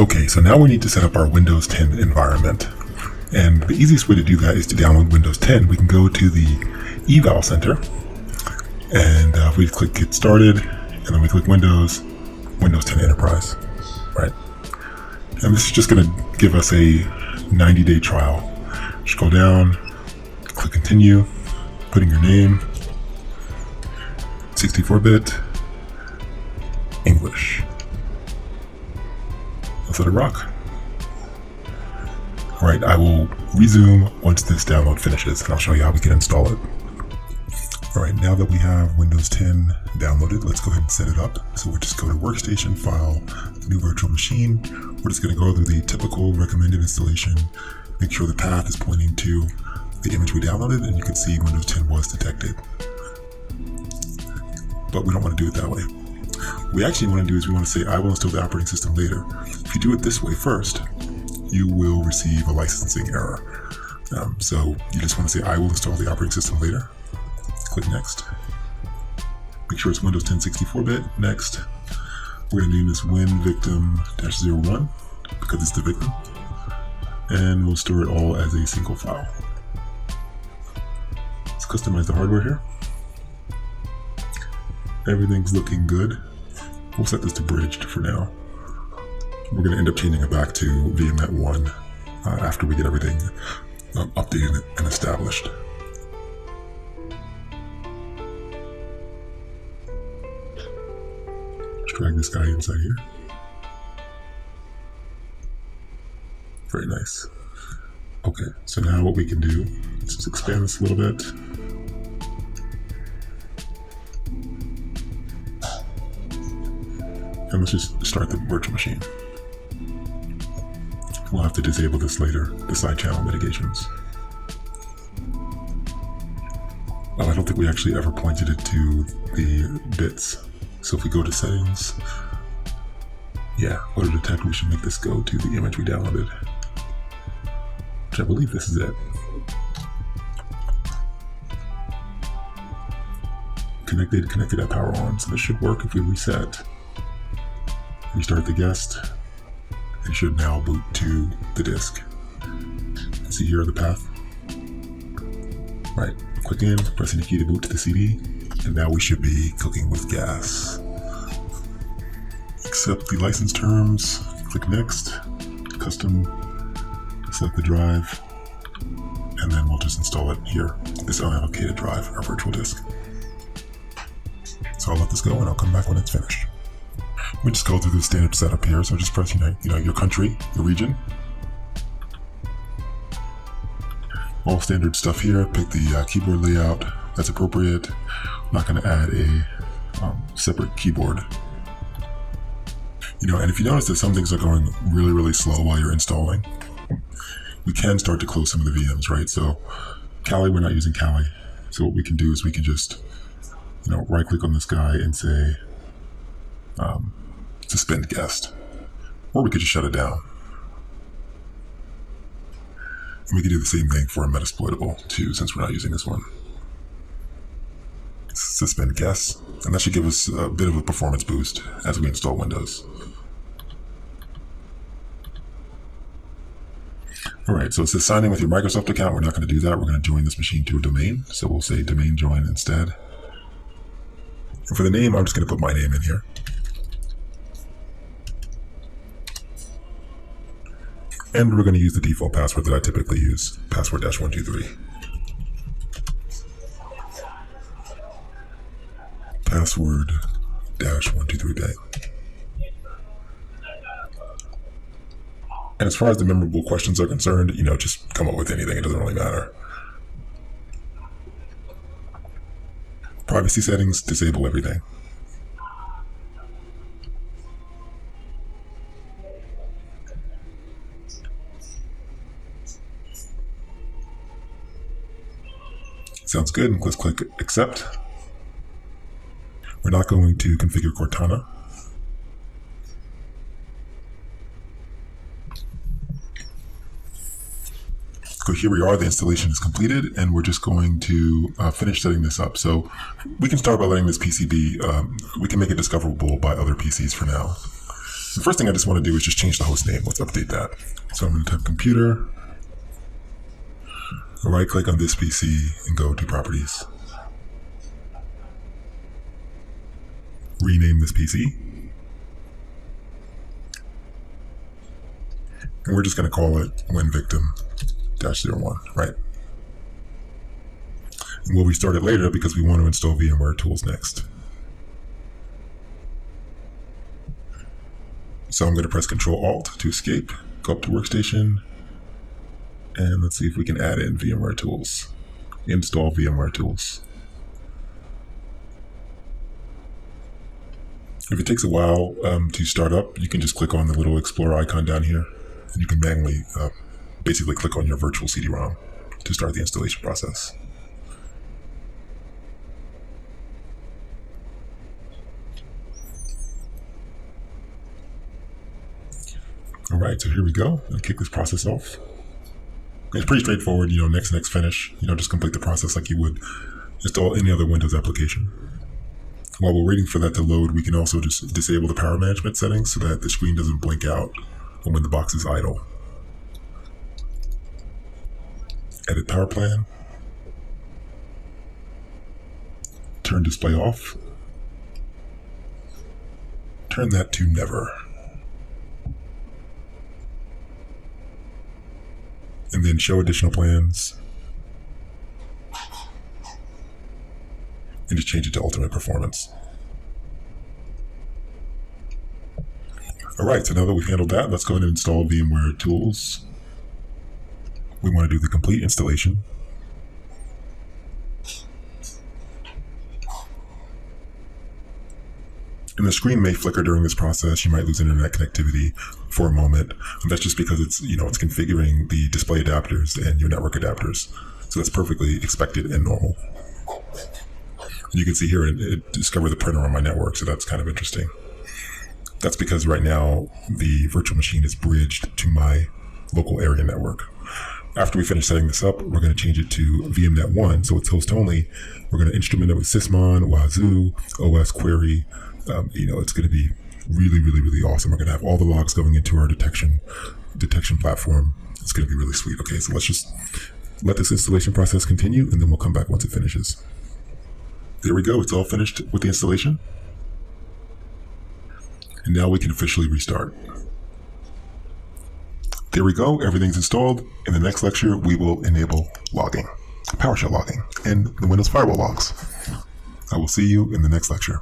Okay, so now we need to set up our Windows 10 environment. And the easiest way to do that is to download Windows 10. We can go to the Eval Center, and if we click Get Started, and then we click Windows 10 Enterprise, right? And this is just going to give us a 90-day trial. Scroll down, click Continue, put in your name, 64-bit, English. Let's let it rock. All right, I will resume once this download finishes, and I'll show you how we can install it. All right, now that we have Windows 10 downloaded, let's go ahead and set it up. So we'll just go to Workstation, File, New Virtual Machine. We're just going to go through the typical recommended installation, make sure the path is pointing to the image we downloaded, and you can see Windows 10 was detected. But we don't want to do it that way. What we actually want to do is we want to say, I will install the operating system later. If you do it this way first, you will receive a licensing error. So you just want to say, I will install the operating system later. Click Next. Make sure it's Windows 10 64-bit. Next. We're going to name this WinVictim-01 because it's the victim. And we'll store it all as a single file. Let's customize the hardware here. Everything's looking good. We'll set this to bridged for now. We're going to end up changing it back to VMware 1 after we get everything updated and established. Let's drag this guy inside here. Very nice. Okay, so now what we can do, let's just expand this a little bit. And let's just start the virtual machine. We'll have to disable this later, the side channel mitigations. Oh, I don't think we actually ever pointed it to the bits. So if we go to settings, yeah, auto detect, we should make this go to the image we downloaded, which I believe this is it. Connected at power on, so this should work if we reset. Restart the guest. It should now boot to the disk. See here the path. Right, click in, pressing the key to boot to the CD, and now we should be cooking with gas. Accept the license terms, click Next, Custom, select the drive, and then we'll just install it here, this unallocated drive, our virtual disk. So I'll let this go and I'll come back when it's finished. We just go through the standard setup here, so just press your country, your region. All standard stuff here. Pick the keyboard layout that's appropriate. I'm not going to add a separate keyboard. And if you notice that some things are going really, really slow while you're installing, we can start to close some of the VMs, right? So Kali, we're not using Kali. So what we can do is we can just, right click on this guy and say, suspend guest, or we could just shut it down. And we can do the same thing for a Metasploitable too, since we're not using this one. Suspend guest, and that should give us a bit of a performance boost as we install Windows. All right, so it says sign in with your Microsoft account. We're not going to do that. We're going to join this machine to a domain, so we'll say domain join instead. And for the name, I'm just going to put my name in here. And we're going to use the default password that I typically use, password-123. Password-123. And as far as the memorable questions are concerned, just come up with anything. It doesn't really matter. Privacy settings, disable everything. Sounds good, and let's click Accept. We're not going to configure Cortana. So here we are, the installation is completed, and we're just going to finish setting this up. So we can start by letting this PC be, we can make it discoverable by other PCs for now. The first thing I just want to do is just change the host name. Let's update that. So I'm going to type computer, right click on this PC and go to properties. Rename this PC. And we're just going to call it WinVictim-01, right? And we'll restart it later because we want to install VMware tools next. So I'm going to press Control-Alt to escape, go up to Workstation, and let's see if we can add in VMware tools. Install VMware tools. If it takes a while to start up, you can just click on the little Explorer icon down here, and you can manually basically click on your virtual CD-ROM to start the installation process. All right, so here we go. I'll kick this process off. It's pretty straightforward, next, finish. Just complete the process like you would install any other Windows application. While we're waiting for that to load, we can also just disable the power management settings so that the screen doesn't blink out when the box is idle. Edit power plan. Turn display off. Turn that to never. And then show additional plans. And just change it to ultimate performance. All right, so now that we've handled that, let's go ahead and install VMware tools. We want to do the complete installation. And the screen may flicker during this process. You might lose internet connectivity for a moment. And that's just because it's configuring the display adapters and your network adapters. So that's perfectly expected and normal. You can see here it discovered the printer on my network, so that's kind of interesting. That's because right now the virtual machine is bridged to my local area network. After we finish setting this up, we're going to change it to VMnet1, so it's host only. We're going to instrument it with Sysmon, Wazoo, OS query. It's going to be really, really, really awesome. We're going to have all the logs going into our detection platform. It's going to be really sweet. Okay, so let's just let this installation process continue, and then we'll come back once it finishes. There we go. It's all finished with the installation. And now we can officially restart. There we go. Everything's installed. In the next lecture, we will enable logging, PowerShell logging, and the Windows firewall logs. I will see you in the next lecture.